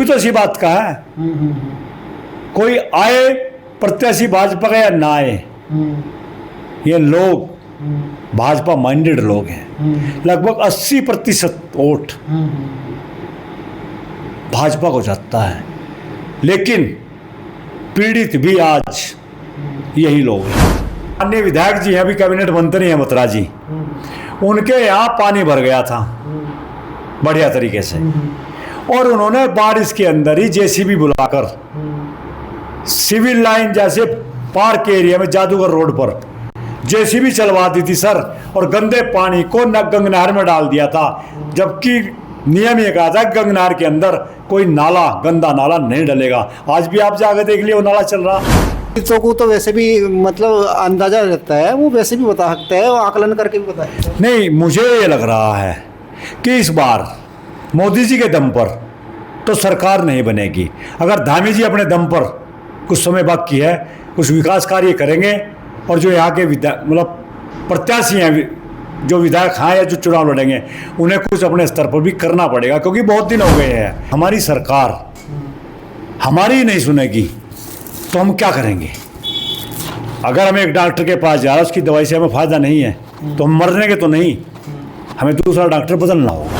तो इसी बात का है। कोई आए प्रत्याशी भाजपा का या ना आए, ये लोग भाजपा माइंडेड लोग हैं। लगभग 80% वोट भाजपा को जाता है, लेकिन पीड़ित भी आज यही लोग हैं। अन्य विधायक जी हैं, अभी कैबिनेट मंत्री हैं मथुरा जी, उनके यहाँ पानी भर गया था बढ़िया तरीके से, और उन्होंने बारिश के अंदर ही जेसीबी बुलाकर सिविल लाइन जैसे पार्क एरिया में जादूगर रोड पर जेसीबी चलवा दी थी सर, और गंदे पानी को गंगनहर में डाल दिया था। जबकि नियम ये कहा था गंगनहर के अंदर कोई नाला, गंदा नाला नहीं डलेगा। आज भी आप जाकर देख लिए वो नाला चल रहा। पीड़ितों को तो वैसे भी मतलब अंदाजा रहता है, वो वैसे भी बता सकता है, वो आकलन करके भी बता सकता है। नहीं, मुझे ये लग रहा है कि इस बार मोदी जी के दम पर तो सरकार नहीं बनेगी। अगर धामी जी अपने दम पर कुछ समय बाकी है, कुछ विकास कार्य करेंगे, और जो यहाँ के मतलब प्रत्याशी हैं, जो विधायक हैं या जो चुनाव लड़ेंगे, उन्हें कुछ अपने स्तर पर भी करना पड़ेगा, क्योंकि बहुत दिन हो गए हैं। हमारी सरकार हमारी नहीं सुनेगी तो हम क्या करेंगे? अगर हम एक डॉक्टर के पास जा रहे हैं, उसकी दवाई से हमें फ़ायदा नहीं है, तो हम मरने के तो नहीं, हमें दूसरा डॉक्टर बदलना होगा।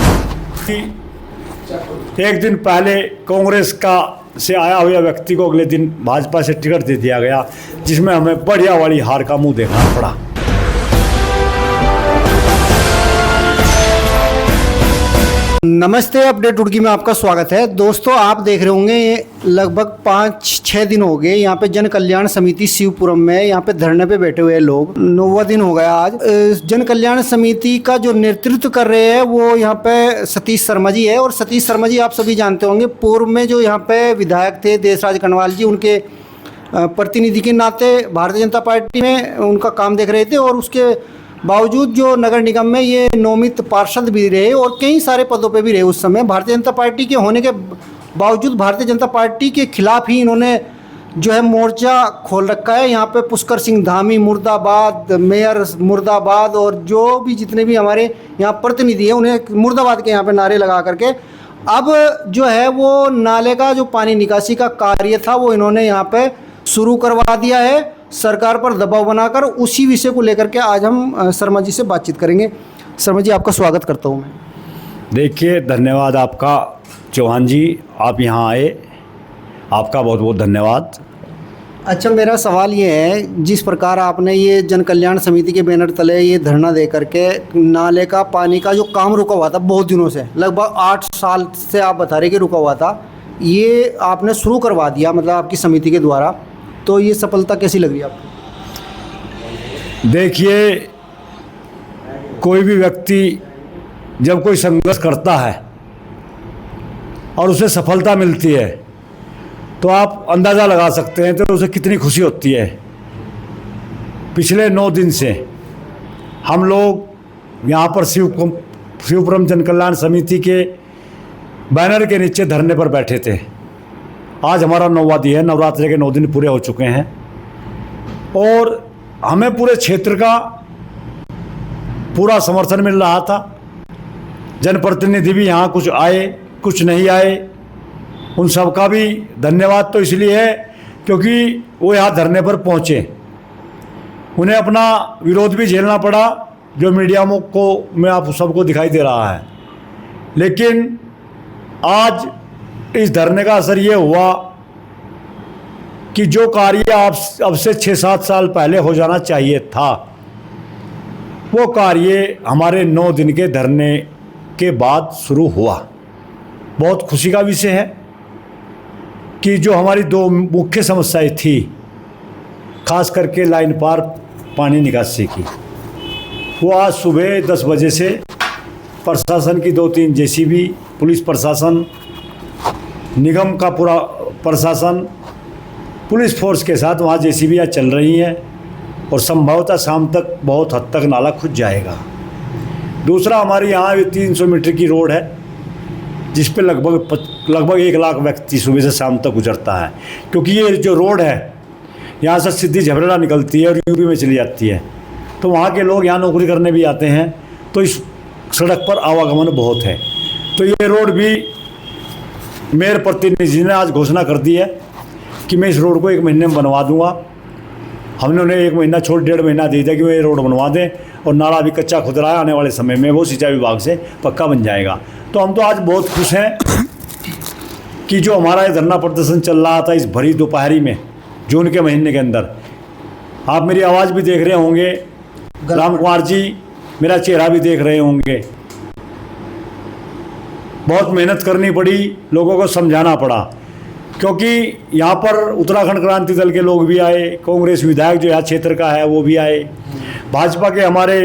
एक दिन पहले कांग्रेस का से आया हुआ व्यक्ति को अगले दिन भाजपा से टिकट दे दिया गया, जिसमें हमें बढ़िया वाली हार का मुंह देखना पड़ा। नमस्ते, अपडेट रुड़की में आपका स्वागत है। दोस्तों, आप देख रहे होंगे लगभग 5-6 दिन हो गए यहाँ पे जन कल्याण समिति शिवपुरम में यहाँ पे धरने पे बैठे हुए लोग। 9वां दिन हो गया आज। जन कल्याण समिति का जो नेतृत्व कर रहे हैं वो यहाँ पे सतीश शर्मा जी है, और सतीश शर्मा जी आप सभी जानते होंगे, पूर्व में जो यहाँ पे विधायक थे देशराज कनवाल जी, उनके प्रतिनिधि के नाते भारतीय जनता पार्टी में उनका काम देख रहे थे, और उसके बावजूद जो नगर निगम में ये नवनित पार्षद भी रहे और कई सारे पदों पे भी रहे। उस समय भारतीय जनता पार्टी के होने के बावजूद भारतीय जनता पार्टी के खिलाफ ही इन्होंने जो है मोर्चा खोल रखा है। यहाँ पे पुष्कर सिंह धामी मुर्दाबाद, मेयर मुर्दाबाद, और जो भी जितने भी हमारे यहाँ प्रतिनिधि हैं उन्हें मुर्दाबाद के यहाँ पे नारे लगा करके अब जो है वो नाले का जो पानी निकासी का कार्य था वो इन्होंने यहाँ पे शुरू करवा दिया है, सरकार पर दबाव बनाकर। उसी विषय को लेकर के आज हम शर्मा जी से बातचीत करेंगे। शर्मा जी, आपका स्वागत करता हूं मैं। देखिए, धन्यवाद आपका चौहान जी, आप यहाँ आए, आपका बहुत बहुत धन्यवाद। अच्छा, मेरा सवाल ये है, जिस प्रकार आपने ये जन कल्याण समिति के बैनर तले ये धरना दे करके नाले का पानी का जो काम रुका हुआ था बहुत दिनों से, लगभग 8 साल से आप बता रहे कि रुका हुआ था, ये आपने शुरू करवा दिया मतलब आपकी समिति के द्वारा, तो ये सफलता कैसी लग रही है आपको? देखिए, कोई भी व्यक्ति जब कोई संघर्ष करता है और उसे सफलता मिलती है तो आप अंदाज़ा लगा सकते हैं तो उसे कितनी खुशी होती है। पिछले 9 दिन से हम लोग यहाँ पर शिवपुरम जन कल्याण समिति के बैनर के नीचे धरने पर बैठे थे। आज हमारा 9वां दिन है, नवरात्रि के 9 दिन पूरे हो चुके हैं, और हमें पूरे क्षेत्र का पूरा समर्थन मिल रहा था। जनप्रतिनिधि भी यहाँ कुछ आए, कुछ नहीं आए, उन सब का भी धन्यवाद तो इसलिए है क्योंकि वो यहाँ धरने पर पहुँचे। उन्हें अपना विरोध भी झेलना पड़ा, जो मीडिया को में आप सबको दिखाई दे रहा है। लेकिन आज इस धरने का असर ये हुआ कि जो कार्य अब से 6-7 साल पहले हो जाना चाहिए था, वो कार्य हमारे 9 दिन के धरने के बाद शुरू हुआ। बहुत खुशी का विषय है कि जो हमारी 2 मुख्य समस्याएं थी, खास करके लाइन पार पानी निकासी की, वो आज सुबह 10 बजे से प्रशासन की 2-3 जेसीबी, पुलिस प्रशासन, निगम का पूरा प्रशासन, पुलिस फोर्स के साथ वहाँ जेसीबी चल रही हैं, और संभवतः शाम तक बहुत हद तक नाला खुद जाएगा। दूसरा, हमारे यहाँ 300 मीटर की रोड है जिस पे लगभग 1 लाख व्यक्ति सुबह से शाम तक गुजरता है, क्योंकि ये जो रोड है यहाँ से सीधी झबरेड़ा निकलती है और यूपी में चली जाती है, तो वहाँ के लोग यहाँ नौकरी करने भी आते हैं, तो इस सड़क पर आवागमन बहुत है। तो ये रोड भी मेयर प्रतिनिधि ने आज घोषणा कर दी है कि मैं इस रोड को 1 महीने में बनवा दूंगा। हमने उन्हें 1 महीना छोड़ 1.5 महीना दे दिया कि वो ये रोड बनवा दें, और नाला अभी कच्चा खुद रहा है, आने वाले समय में वो सिंचाई विभाग से पक्का बन जाएगा। तो हम तो आज बहुत खुश हैं कि जो हमारा ये धरना प्रदर्शन चल रहा था इस भरी दोपहरी में, जून के महीने के अंदर, आप मेरी आवाज़ भी देख रहे होंगे, राम कुमार जी मेरा चेहरा भी देख रहे होंगे। बहुत मेहनत करनी पड़ी, लोगों को समझाना पड़ा, क्योंकि यहाँ पर उत्तराखंड क्रांति दल के लोग भी आए, कांग्रेस विधायक जो यहाँ क्षेत्र का है वो भी आए, भाजपा के हमारे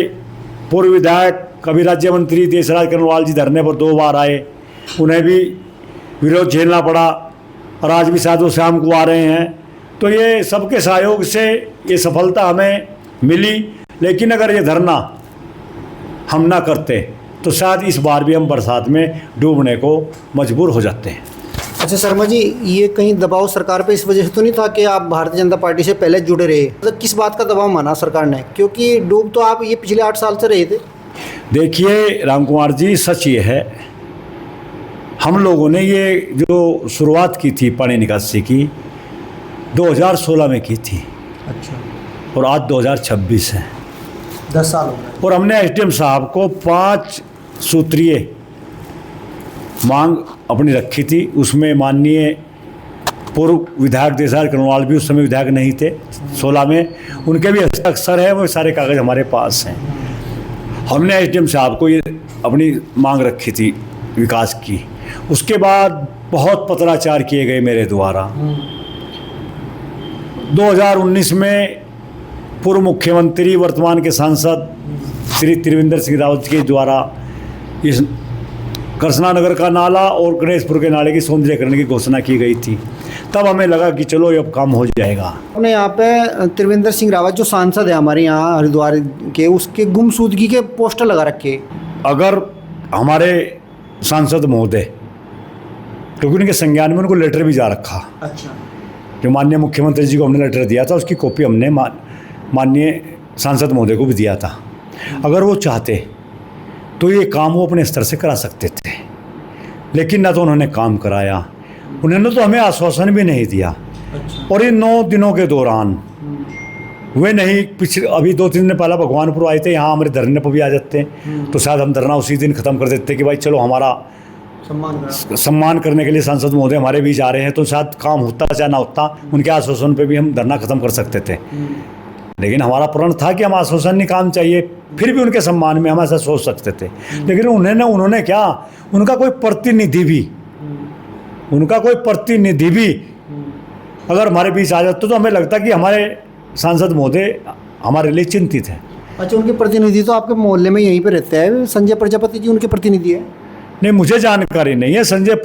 पूर्व विधायक कभी राज्य मंत्री देशराज कर्णवाल जी धरने पर 2 बार आए, उन्हें भी विरोध झेलना पड़ा, और आज भी शायद वो शाम को आ रहे हैं। तो ये सबके सहयोग से ये सफलता हमें मिली। लेकिन अगर ये धरना हम ना करते तो शायद इस बार भी हम बरसात में डूबने को मजबूर हो जाते हैं। अच्छा शर्मा जी, ये कहीं दबाव सरकार पे इस वजह से तो नहीं था कि आप भारतीय जनता पार्टी से पहले जुड़े रहे? मतलब किस बात का दबाव माना सरकार ने, क्योंकि डूब तो आप ये पिछले 8 साल से रहे थे। देखिए राम कुमार जी, सच ये है, हम लोगों ने ये जो शुरुआत की थी पानी निकासी की 2016 में की थी। अच्छा। और आज 2026 है, 10 साल हो गए। और हमने एसडीएम साहब को 5 सूत्रीय मांग अपनी रखी थी। उसमें माननीय पूर्व विधायक देशराज कर्णवाल भी उस समय विधायक नहीं थे 16 में, उनके भी हस्ताक्षर है, वो सारे कागज़ हमारे पास हैं। हमने एसडीएम साहब को ये अपनी मांग रखी थी विकास की। उसके बाद बहुत पत्राचार किए गए मेरे द्वारा। 2019 में पूर्व मुख्यमंत्री वर्तमान के सांसद श्री त्रिवेंद्र सिंह रावत के द्वारा इस करसना नगर का नाला और गणेशपुर के नाले की सौंदर्यीकरण की घोषणा की गई थी। तब हमें लगा कि चलो ये अब काम हो जाएगा। अपने यहाँ पे त्रिवेंद्र सिंह रावत जो सांसद है हमारे यहाँ हरिद्वार के, उसके गुमशुदगी के पोस्टर लगा रखे। अगर हमारे सांसद महोदय, क्योंकि उनके संज्ञान में उनको लेटर भी जा रखा, अच्छा, जो माननीय मुख्यमंत्री जी को हमने लेटर दिया था उसकी कॉपी हमने माननीय सांसद महोदय को भी दिया था। अगर वो चाहते तो ये काम वो अपने स्तर से करा सकते थे, लेकिन ना तो उन्होंने काम कराया, उन्होंने तो हमें आश्वासन भी नहीं दिया। अच्छा। और इन 9 दिनों के दौरान वे नहीं, पिछले अभी 2-3 दिन पहले भगवानपुर आए थे, यहाँ हमारे धरने पर भी आ जाते तो शायद हम धरना उसी दिन ख़त्म कर देते कि भाई चलो हमारा सम्मान करने के लिए सांसद महोदय हमारे बीच आ रहे हैं, तो शायद काम होता चाहे ना होता, उनके आश्वासन पे भी हम धरना खत्म कर सकते थे। लेकिन हमारा प्रण था कि हम आश्वासन नहीं, काम चाहिए, फिर भी उनके सम्मान में हम ऐसा सोच सकते थे। लेकिन उन्होंने क्या, उनका कोई प्रतिनिधि भी अगर हमारे बीच आ जाते तो हमें लगता कि हमारे सांसद महोदय हमारे लिए चिंतित हैं। अच्छा, उनके प्रतिनिधि तो आपके मोहल्ले में यहीं पे रहते हैं, संजय प्रजापति जी उनके प्रतिनिधि है? नहीं, मुझे जानकारी नहीं है। संजय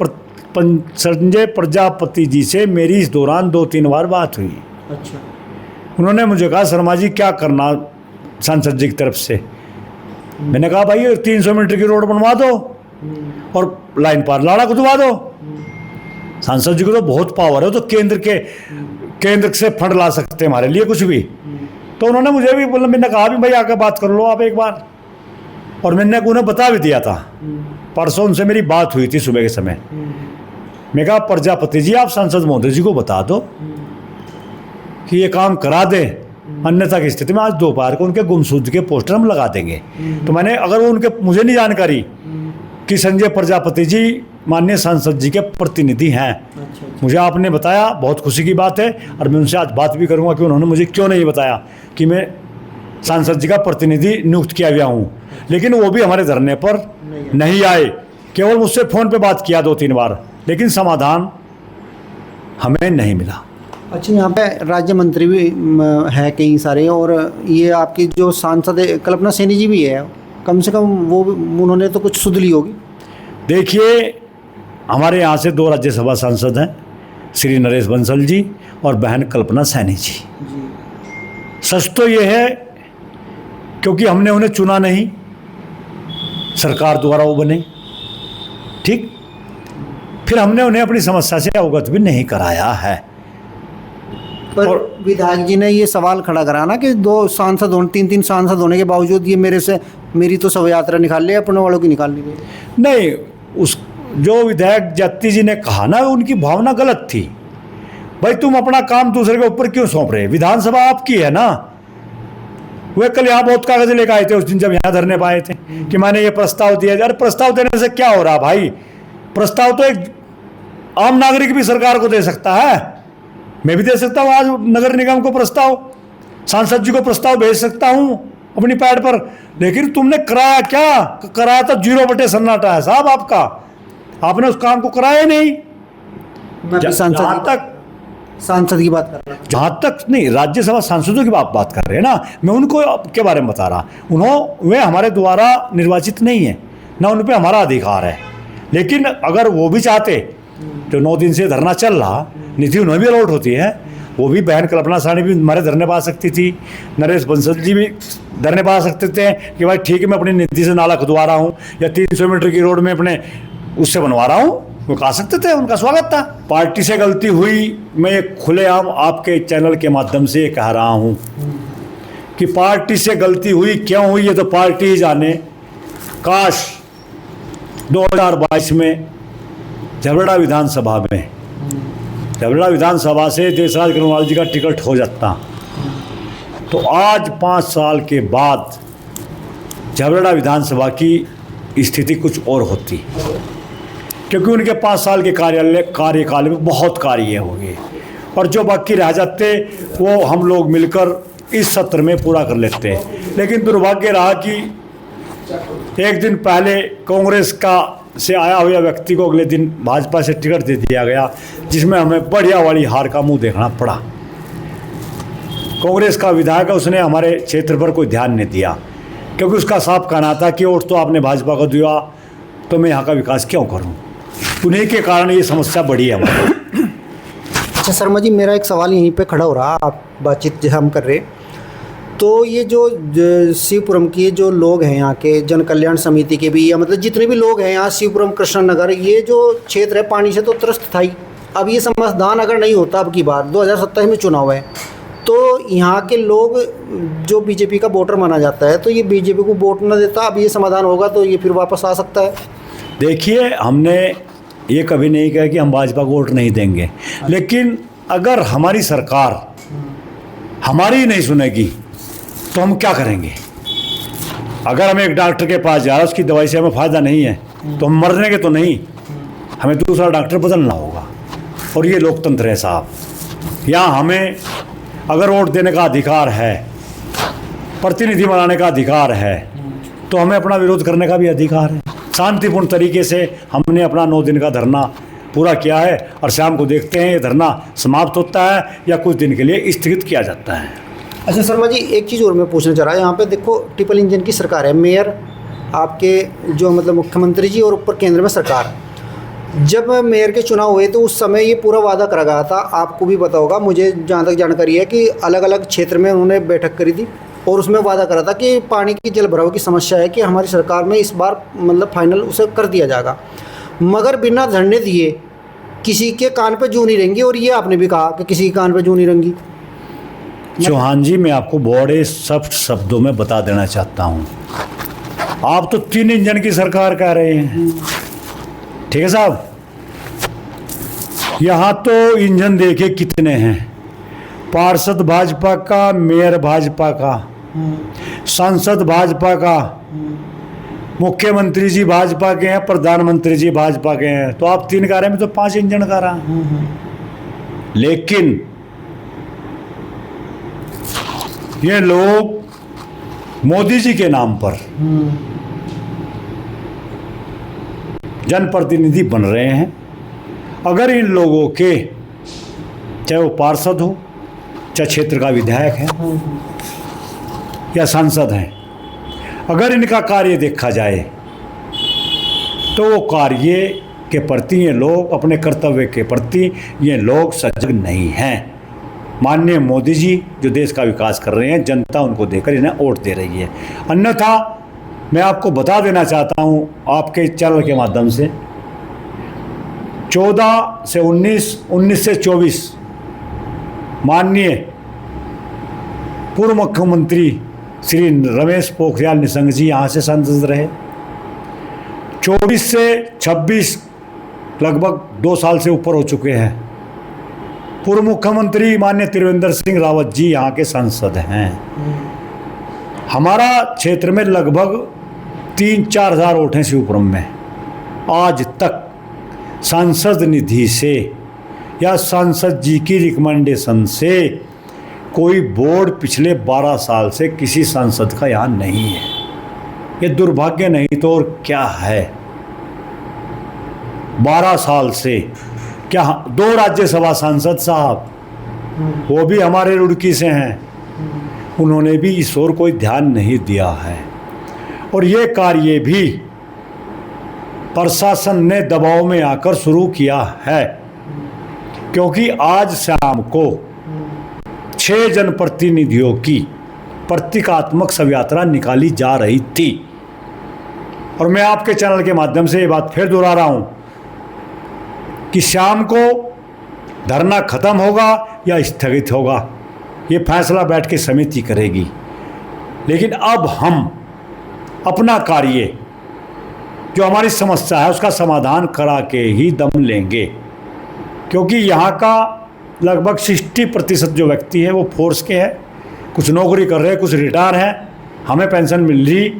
प्रजापति जी से मेरी इस दौरान 2-3 बार बात हुई। अच्छा। उन्होंने मुझे कहा शर्मा जी क्या करना सांसद जी की तरफ से। मैंने कहा भाई 300 मीटर की रोड बनवा दो और लाइन पार लाड़ा खुदवा दो। सांसद जी को तो बहुत पावर है, तो केंद्र से फंड ला सकते हैं हमारे लिए कुछ भी। तो उन्होंने मुझे भी बोला, मैंने कहा भी भाई आकर बात कर लो आप एक बार, और मैंने उन्हें बता भी दिया था। परसों उनसे मेरी बात हुई थी सुबह के समय। मैं कहा प्रजापति जी आप सांसद महोदय जी को बता दो कि ये काम करा दें, अन्यथा की स्थिति में आज दोपहर को उनके गुमशुदगी के पोस्टर हम लगा देंगे। तो मैंने, अगर वो उनके, मुझे नहीं जानकारी कि संजय प्रजापति जी माननीय सांसद जी के प्रतिनिधि हैं। अच्छा। मुझे आपने बताया, बहुत खुशी की बात है, और मैं उनसे आज बात भी करूंगा कि उन्होंने मुझे क्यों नहीं बताया कि मैं सांसद जी का प्रतिनिधि नियुक्त किया गया हूँ। लेकिन वो भी हमारे धरने पर नहीं आए, केवल मुझसे फ़ोन पे बात किया 2-3 बार, लेकिन समाधान हमें नहीं मिला। अच्छा, यहाँ पे राज्य मंत्री भी है कई सारे, और ये आपकी जो सांसद है कल्पना सैनी जी भी है, कम से कम वो उन्होंने तो कुछ सुध ली होगी। देखिए हमारे यहाँ से 2 राज्यसभा सांसद हैं, श्री नरेश बंसल जी और बहन कल्पना सैनी जी। सच तो ये है क्योंकि हमने उन्हें चुना नहीं, सरकार द्वारा वो बने, ठीक। फिर हमने उन्हें अपनी समस्या से अवगत भी नहीं कराया है। पर विधायक जी ने ये सवाल खड़ा करा ना कि 2 सांसद होने, 3-3 सांसद होने के बावजूद ये मेरी तो शव यात्रा निकाल ले, अपने वालों की निकाल ली गई। नहीं, उस जो विधायक जाति जी ने कहा ना, उनकी भावना गलत थी। भाई तुम अपना काम दूसरे के ऊपर क्यों सौंप रहे? विधानसभा आपकी है ना। वे कल यहाँ बहुत कागज लेकर आए थे उस दिन जब यहाँ धरने पर आए थे कि मैंने ये प्रस्ताव दिया। यार प्रस्ताव देने से क्या हो रहा भाई? प्रस्ताव तो एक आम नागरिक भी सरकार को दे सकता है। मैं भी दे सकता हूँ आज नगर निगम को प्रस्ताव, सांसद जी को प्रस्ताव भेज सकता हूँ अपनी पैड पर। लेकिन तुमने कराया क्या? कराया तो 0 सन्नाटा है साहब आपका। आपने उस काम को कराया नहीं। जहाँ तक सांसद की बात कर रहा हूँ, जहाँ तक नहीं, राज्यसभा सांसदों की बात कर रहे हैं ना, मैं उनको के बारे में बता रहा। वे हमारे द्वारा निर्वाचित नहीं है ना, उन पर हमारा अधिकार है। लेकिन अगर वो भी चाहते, जो 9 दिन से धरना चल रहा, निधि उन्हें भी अलॉट होती है। वो भी बहन कल्पना साहनी भी हमारे धरने पा सकती थी, नरेश बंसल जी भी धरने पा सकते थे कि भाई ठीक है मैं अपनी निधि से नाला खुदवा रहा हूँ या 300 मीटर की रोड में अपने उससे बनवा रहा हूँ, वो कहा सकते थे, उनका स्वागत था। पार्टी से गलती हुई, मैं ये खुलेआम आपके चैनल के माध्यम से कह रहा हूँ कि पार्टी से गलती हुई, क्यों हुई ये तो पार्टी ही जाने। काश 2022 में झबड़ा विधानसभा से देशराज कनवाल जी का टिकट हो जाता, तो आज 5 साल के बाद झबड़ा विधानसभा की स्थिति कुछ और होती, क्योंकि उनके 5 साल के कार्यकाल में बहुत कार्य हो गए और जो बाकी रह जाते वो हम लोग मिलकर इस सत्र में पूरा कर लेते। लेकिन दुर्भाग्य रहा कि एक दिन पहले कांग्रेस का से आया हुआ व्यक्ति को अगले दिन भाजपा से टिकट दे दिया गया, जिसमें हमें बढ़िया वाली हार का मुंह देखना पड़ा। कांग्रेस का विधायक है, उसने हमारे क्षेत्र पर कोई ध्यान नहीं दिया, क्योंकि उसका साफ कहना था कि वोट तो आपने भाजपा को दिया तो मैं यहाँ का विकास क्यों करूँ। उन्हीं के कारण ये समस्या बढ़ी है हमारी। अच्छा शर्मा जी, मेरा एक सवाल यहीं पे खड़ा हो रहा, आप बातचीत जो हम कर रहे, तो ये जो शिवपुरम के जो लोग हैं यहाँ के जन कल्याण समिति के भी, या मतलब जितने भी लोग हैं यहाँ शिवपुरम कृष्णनगर, ये जो क्षेत्र है पानी से तो त्रस्त था ही। अब ये समाधान अगर नहीं होता, अब की बार 2027 में चुनाव है, तो यहाँ के लोग जो बीजेपी का वोटर माना जाता है, तो ये बीजेपी को वोट न देता, अब ये समाधान होगा तो ये फिर वापस आ सकता है। देखिए, हमने ये कभी नहीं कहा कि हम भाजपा को वोट नहीं देंगे, लेकिन अगर हमारी सरकार हमारी नहीं सुनेगी तो हम क्या करेंगे? अगर हम एक डॉक्टर के पास जा रहे हैं, उसकी दवाई से हमें फ़ायदा नहीं है तो हम मरने के तो नहीं, हमें दूसरा डॉक्टर बदलना होगा। और ये लोकतंत्र है साहब। यहाँ हमें अगर वोट देने का अधिकार है, प्रतिनिधि बनाने का अधिकार है, तो हमें अपना विरोध करने का भी अधिकार है। शांतिपूर्ण तरीके से हमने अपना 9 दिन का धरना पूरा किया है और शाम को देखते हैं ये धरना समाप्त होता है या कुछ दिन के लिए स्थगित किया जाता है। अच्छा शर्मा जी, एक चीज़ और मैं पूछना चाह रहा है, यहाँ पे देखो ट्रिपल इंजन की सरकार है, मेयर आपके जो मतलब मुख्यमंत्री जी और ऊपर केंद्र में सरकार। जब मेयर के चुनाव हुए तो उस समय ये पूरा वादा करा गया था, आपको भी पता होगा, मुझे जहाँ तक जानकारी है कि अलग अलग क्षेत्र में उन्होंने बैठक करी थी और उसमें वादा करा था कि पानी की जल भराव की समस्या है कि हमारी सरकार में इस बार मतलब फाइनल उसे कर दिया जाएगा। मगर बिना धरने दिए किसी के कान पे जूं नहीं रहेंगी, और ये आपने भी कहा कि किसी के कान पे जूं नहीं रहेंगी। चौहान जी, मैं आपको बड़े सख्त शब्दों में बता देना चाहता हूँ, आप तो 3 इंजन की सरकार कह रहे हैं, ठीक है साहब। यहाँ तो इंजन देखे कितने हैं, पार्षद भाजपा का, मेयर भाजपा का, सांसद भाजपा का, मुख्यमंत्री जी भाजपा के हैं, प्रधानमंत्री जी भाजपा के हैं, तो आप 3 कह रहे हैं, मैं तो 5 इंजन कह रहा हूं। लेकिन ये लोग मोदी जी के नाम पर जनप्रतिनिधि बन रहे हैं। अगर इन लोगों के, चाहे वो पार्षद हो, चाहे क्षेत्र का विधायक है या सांसद हैं, अगर इनका कार्य देखा जाए तो वो कार्य के प्रति ये लोग, अपने कर्तव्य के प्रति ये लोग सजग नहीं हैं। माननीय मोदी जी जो देश का विकास कर रहे हैं, जनता उनको देकर इन्हें वोट दे रही है। अन्यथा मैं आपको बता देना चाहता हूं आपके चैनल के माध्यम से, 14 से 19, 19 से 24 माननीय पूर्व मुख्यमंत्री श्री रमेश पोखरियाल निशंक जी यहाँ से सांसद रहे। 24 से 26 लगभग 2 साल से ऊपर हो चुके हैं। पूर्व मुख्यमंत्री माननीय त्रिवेंद्र सिंह रावत जी यहाँ के सांसद हैं। हमारा क्षेत्र में लगभग 3-4 हज़ार वोट हैं शिवपुरम में। आज तक सांसद निधि से या सांसद जी की रिकमेंडेशन से कोई बोर्ड पिछले 12 साल से किसी सांसद का यहाँ नहीं है। ये दुर्भाग्य नहीं तो और क्या है। 12 साल से क्या 2 राज्यसभा सांसद साहब, वो भी हमारे रुड़की से हैं, उन्होंने भी इस ओर कोई ध्यान नहीं दिया है। और ये कार्य भी प्रशासन ने दबाव में आकर शुरू किया है, क्योंकि आज शाम को 6 जनप्रतिनिधियों की प्रतीकात्मक शव यात्रा निकाली जा रही थी। और मैं आपके चैनल के माध्यम से ये बात फिर दोहरा रहा हूँ कि शाम को धरना खत्म होगा या स्थगित होगा, ये फैसला बैठ के समिति करेगी। लेकिन अब हम अपना कार्य, जो हमारी समस्या है, उसका समाधान करा के ही दम लेंगे, क्योंकि यहाँ का लगभग 60% जो व्यक्ति है वो फोर्स के हैं, कुछ नौकरी कर रहे हैं, कुछ रिटायर हैं। हमें पेंशन मिल रही,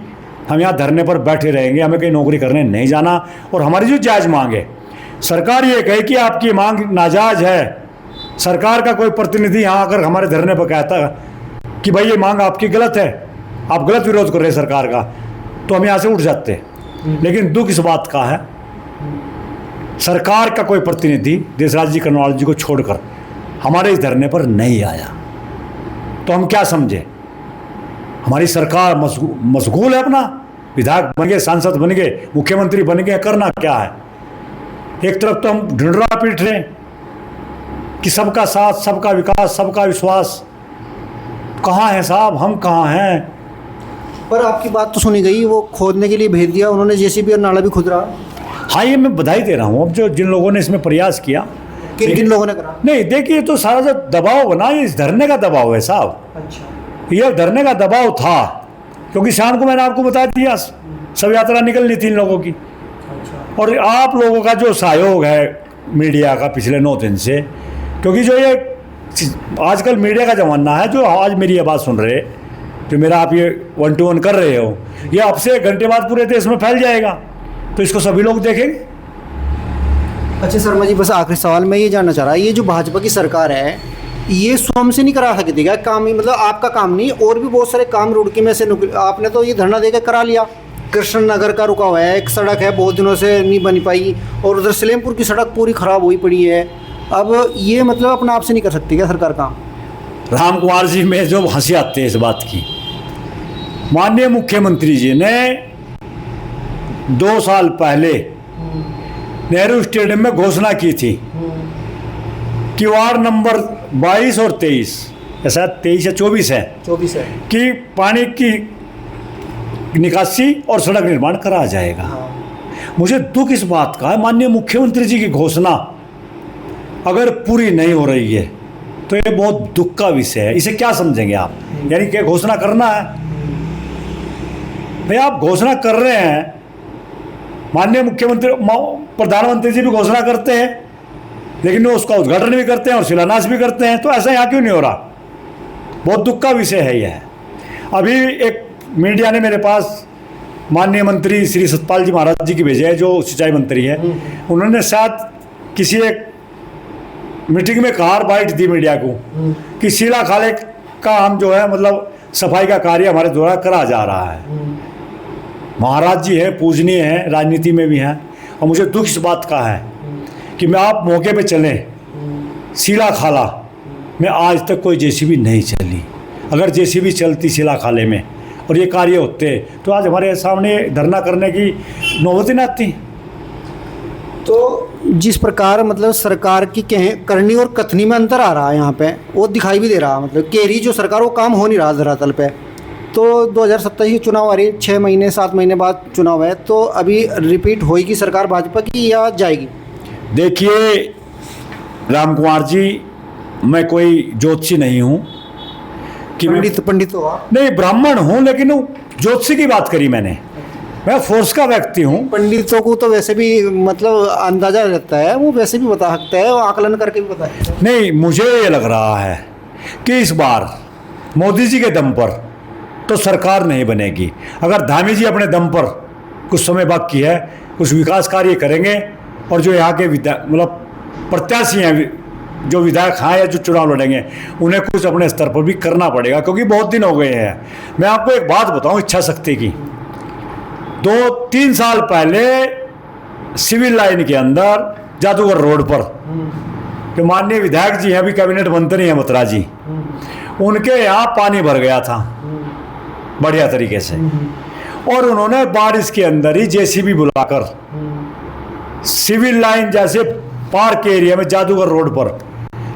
हम यहाँ धरने पर बैठे रहेंगे, हमें कहीं नौकरी करने नहीं जाना। और हमारी जो जायज़ मांग है, सरकार ये कहे कि आपकी मांग नाजायज़ है, सरकार का कोई प्रतिनिधि यहाँ आकर हमारे धरने पर कहता कि भाई ये मांग आपकी गलत है, आप गलत विरोध कर रहे हैं सरकार का, तो हम यहाँ से उठ जाते हैं। लेकिन दुख इस बात का है, सरकार का कोई प्रतिनिधि देशराज जी कर्नवाल जी को छोड़कर हमारे इस धरने पर नहीं आया। तो हम क्या समझे, हमारी सरकार मशगूल है, अपना विधायक बन गए, सांसद बन गए, मुख्यमंत्री बन गए, करना क्या है। एक तरफ तो हम ढिंढोरा पीट रहे हैं कि सबका साथ, सबका विकास, सबका विश्वास। कहाँ है साहब, हम कहाँ हैं। पर आपकी बात तो सुनी गई, वो खोदने के लिए भेज दिया उन्होंने, जेसीबी और नाला भी खुद रहा। हाँ, ये मैं बधाई दे रहा हूँ अब जो जिन लोगों ने इसमें प्रयास किया। किन लोगों ने करा? नहीं, देखिए, तो सारा जो दबाव बना, ये इस धरने का दबाव है साहब। अच्छा। ये धरने का दबाव था, क्योंकि शाम को मैंने आपको बता दिया शव यात्रा निकलनी थी इन लोगों की। अच्छा। और आप लोगों का जो सहयोग है मीडिया का पिछले 9 दिन से, क्योंकि जो ये आजकल मीडिया का ज़माना है, जो आज मेरी आवाज़ सुन रहे, जो मेरा आप ये 1 to 1 कर रहे हो, ये अब से 1 घंटे बाद पूरे देश में फैल जाएगा, तो इसको सभी लोग देखेंगे। अच्छा शर्मा जी, बस आखिरी सवाल मैं ये जानना चाह रहा, ये जो भाजपा की सरकार है, ये स्वयं से नहीं करा सकती क्या काम? ही मतलब आपका काम नहीं, और भी बहुत सारे काम रुड़की में से आपने तो ये धरना देकर करा लिया। कृष्ण नगर का रुका हुआ है, एक सड़क है बहुत दिनों से नहीं बन पाई, और उधर सलेमपुर की सड़क पूरी ख़राब हुई पड़ी है। अब ये मतलब अपने आप से नहीं कर सकती क्या सरकार काम? राम कुमार जी, में जो हंसी आती है इस बात की, माननीय मुख्यमंत्री जी ने 2 साल पहले नेहरू स्टेडियम में घोषणा की थी कि वार्ड नंबर 22 और 23, ऐसा 23 या 24 है, 24 है, कि पानी की निकासी और सड़क निर्माण करा जाएगा। हाँ। मुझे दुख इस बात का है, माननीय मुख्यमंत्री जी की घोषणा अगर पूरी नहीं हो रही है तो ये बहुत दुख का विषय है। इसे क्या समझेंगे आप? यानी कि घोषणा करना है, भाई आप घोषणा कर रहे हैं, माननीय मुख्यमंत्री प्रधानमंत्री जी भी घोषणा करते हैं, लेकिन वो उसका उद्घाटन भी करते हैं और शिलान्यास भी करते हैं, तो ऐसा यहाँ क्यों नहीं हो रहा? बहुत दुख का विषय है यह। अभी एक मीडिया ने मेरे पास माननीय मंत्री श्री सतपाल जी महाराज जी की भेजे है, जो सिंचाई मंत्री है, उन्होंने शायद किसी एक मीटिंग में कहार बाइट दी मीडिया को कि शीला खाले का हम जो है मतलब सफाई का कार्य हमारे द्वारा करा जा रहा है। महाराज जी है, पूजनीय हैं, राजनीति में भी हैं, और मुझे दुख इस बात का है कि मैं आप मौके पे चलें, शीला खाला में आज तक कोई जेसीबी नहीं चली। अगर जेसीबी चलती शीला खाले में और ये कार्य होते तो आज हमारे सामने धरना करने की नौबत न आती। तो जिस प्रकार मतलब सरकार की करनी और कथनी में अंतर आ रहा है यहाँ पे, वो दिखाई भी दे रहा, मतलब केरी जो सरकार वो काम हो नहीं रहा धरातल पे। तो 2027 के चुनाव आ रही, 6 महीने 7 महीने बाद चुनाव है, तो अभी रिपीट होगी सरकार भाजपा की या जाएगी? देखिए राम कुमार जी, मैं कोई ज्योतिषी नहीं हूँ कि पंडित हो आप? नहीं, ब्राह्मण हूँ, लेकिन ज्योतिषी की बात करी मैंने। मैं फोर्स का व्यक्ति हूँ। पंडितों को तो वैसे भी मतलब अंदाजा रहता है, वो वैसे भी बता सकता है, वो आकलन करके भी बता सकता है। नहीं, मुझे ये लग रहा है कि इस बार मोदी जी के दम पर तो सरकार नहीं बनेगी। अगर धामी जी अपने दम पर कुछ समय बाकी है, कुछ विकास कार्य करेंगे और जो यहाँ के मतलब प्रत्याशी हैं, जो विधायक हैं या जो चुनाव लड़ेंगे, उन्हें कुछ अपने स्तर पर भी करना पड़ेगा, क्योंकि बहुत दिन हो गए हैं। मैं आपको एक बात बताऊं इच्छा शक्ति की। 2-3 साल पहले सिविल लाइन के अंदर जादूगर रोड पर जो माननीय विधायक जी हैं, अभी कैबिनेट मंत्री हैं बत्रा जी, उनके यहाँ पानी भर गया था बढ़िया तरीके से, और उन्होंने बारिश के अंदर ही जेसीबी बुलाकर सिविल लाइन जैसे पार्क एरिया में जादूगर रोड पर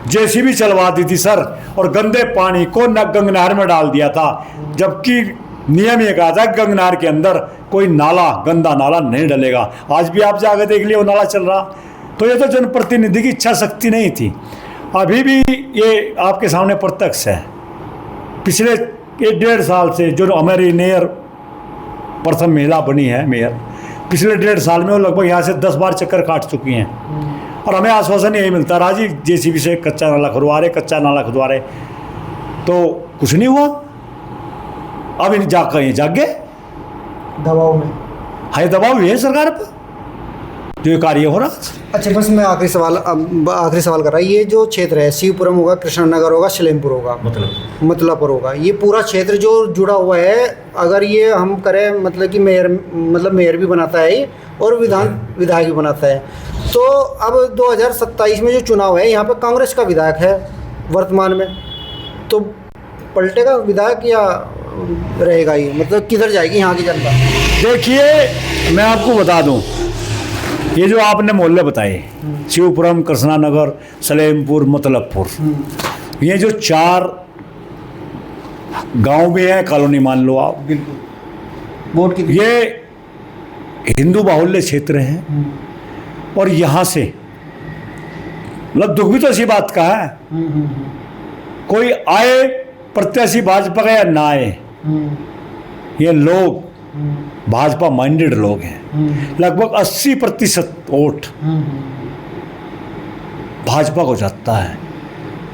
जेसीबी चलवा दी थी सर, और गंदे पानी को गंगनहर में डाल दिया था। जबकि नियम ये कहा था गंगनहर के अंदर कोई नाला, गंदा नाला नहीं डलेगा। आज भी आप जाकर देख लिए वो नाला चल रहा। तो ये तो जनप्रतिनिधि की इच्छा शक्ति नहीं थी। अभी भी ये आपके सामने प्रत्यक्ष है। पिछले 1.5 साल से जो हमारी मेयर प्रथम महिला बनी है मेयर, पिछले 1.5 साल में वो लगभग यहाँ से 10 बार चक्कर काट चुकी हैं, और हमें आश्वासन यही मिलता रहा जी जेसीबी से कच्चा नाला खुदवा रहे, तो कुछ नहीं हुआ। अब इन जाग गए दबाव में, हाई दबाव भी है सरकार पर जो ये कार्य हो रहा। अच्छा, बस मैं आखिरी सवाल कर रहा, ये जो क्षेत्र है, शिवपुरम होगा, कृष्णनगर होगा, सलेमपुर होगा, मतलापुर होगा, ये पूरा क्षेत्र जो जुड़ा हुआ है, अगर ये हम करें मतलब कि मेयर भी बनाता है ये, और विधायक भी बनाता है, तो अब 2027 में जो चुनाव है, यहाँ पे कांग्रेस का विधायक है वर्तमान में, तो पलटेगा विधायक या रहेगा ये, मतलब किधर जाएगी यहाँ की जनता? देखिए, मैं आपको बता दूं, ये जो आपने मोहल्ले बताए, शिवपुरम, कृष्णानगर, सलेमपुर, मतलबपुर, ये जो 4 गांव भी हैं, कॉलोनी मान लो आप, बिल्कुल वोट की, ये हिंदू बाहुल्य क्षेत्र हैं, और यहाँ से मतलब दुख भी तो इसी बात का है, कोई आए प्रत्याशी भाजपा का या ना आए, ये लोग भाजपा माइंडेड लोग हैं। लगभग 80% वोट भाजपा को जाता है,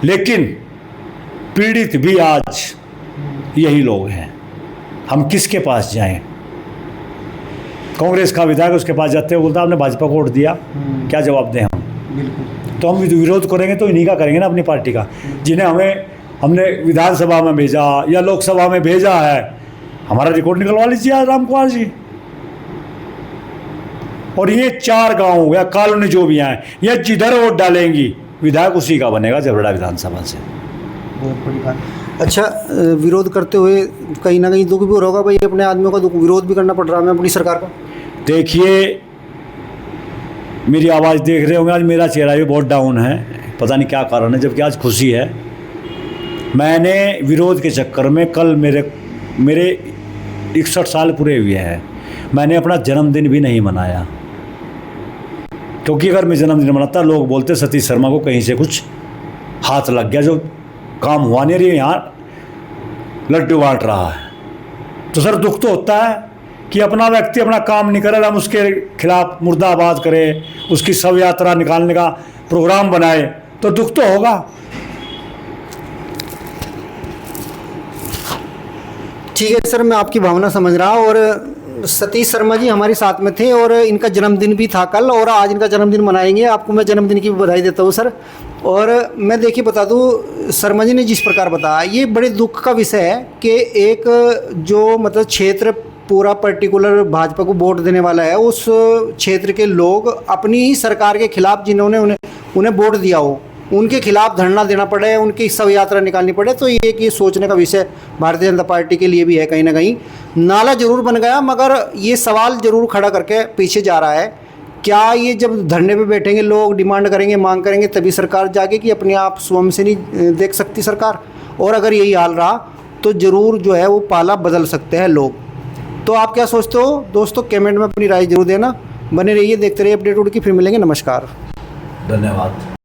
लेकिन पीड़ित भी आज यही लोग हैं। हम किसके पास जाएं? कांग्रेस का विधायक उसके पास जाते हैं, बोलता आपने भाजपा को वोट दिया, क्या जवाब दें हम? बिल्कुल। तो हम विरोध करेंगे तो इन्हीं का करेंगे ना, अपनी पार्टी का, जिन्हें हमने विधानसभा में भेजा या लोकसभा में भेजा है। हमारा रिकॉर्ड निकलवा लीजिए राम कुमार जी। और ये 4 गांव या कॉलोनी जो भी आए, ये जिधर वोट डालेंगी विधायक उसी का बनेगा जबड़ा विधानसभा से। बहुत बड़ी बात। अच्छा, विरोध करते हुए कहीं ना कहीं दुख भी होगा भाई, अपने आदमियों का दुख, विरोध भी करना पड़ रहा है अपनी सरकार का। देखिए, मेरी आवाज़ देख रहे होंगे, आज मेरा चेहरा भी बहुत डाउन है, पता नहीं क्या कारण है, जबकि आज खुशी है। मैंने विरोध के चक्कर में कल मेरे 61 साल पूरे हुए हैं, मैंने अपना जन्मदिन भी नहीं मनाया, क्योंकि अगर मैं जन्मदिन मनाता लोग बोलते सतीश शर्मा को कहीं से कुछ हाथ लग गया, जो काम हुआ नहीं रही, यहाँ लड्डू बांट रहा है। तो सर दुख तो होता है कि अपना व्यक्ति अपना काम नहीं करे, हम उसके खिलाफ मुर्दाबाद करें, उसकी शव यात्रा निकालने का प्रोग्राम बनाए, तो दुख तो होगा। ठीक है सर, मैं आपकी भावना समझ रहा हूँ। और सतीश शर्मा जी हमारे साथ में थे, और इनका जन्मदिन भी था कल, और आज इनका जन्मदिन मनाएंगे। आपको मैं जन्मदिन की भी बधाई देता हूँ सर। और मैं देखिए बता दूँ, शर्मा जी ने जिस प्रकार बताया, ये बड़े दुख का विषय है कि एक जो मतलब क्षेत्र पूरा पर्टिकुलर भाजपा को वोट देने वाला है, उस क्षेत्र के लोग अपनी ही सरकार के खिलाफ, जिन्होंने उन्हें वोट दिया हो, उनके खिलाफ धरना देना पड़े, उनकी शव यात्रा निकालनी पड़े, तो ये सोचने का विषय भारतीय जनता पार्टी के लिए भी है। कहीं ना कहीं नाला जरूर बन गया, मगर ये सवाल जरूर खड़ा करके पीछे जा रहा है, क्या ये जब धरने पे बैठेंगे लोग, डिमांड करेंगे, मांग करेंगे, तभी सरकार जागेगी? अपने आप स्वयं से नहीं देख सकती सरकार? और अगर यही हाल रहा तो ज़रूर जो है वो पाला बदल सकते हैं लोग। तो आप क्या सोचते हो दोस्तों? कमेंट में अपनी राय जरूर देना। बने रहिए, देखते रहिए अपडेट उड़ की। फिर मिलेंगे। नमस्कार, धन्यवाद।